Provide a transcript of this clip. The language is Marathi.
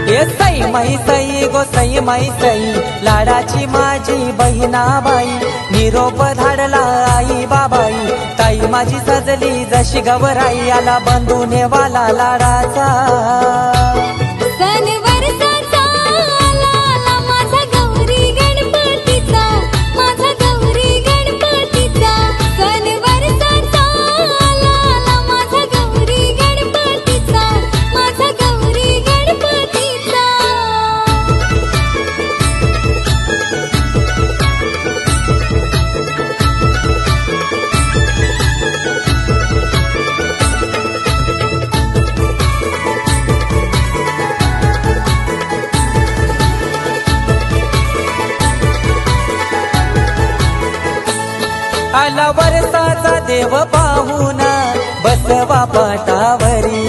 ये सई मै सई गो सई मै सई लाडाची माझी बहिणाबाई निरोप धाडला आई बाबाई ताई माझी सजली जशी गवराई आला बंधूने वाला लाडाचा आला वर्षाचा देव पाहुणा बसवा पाटावरी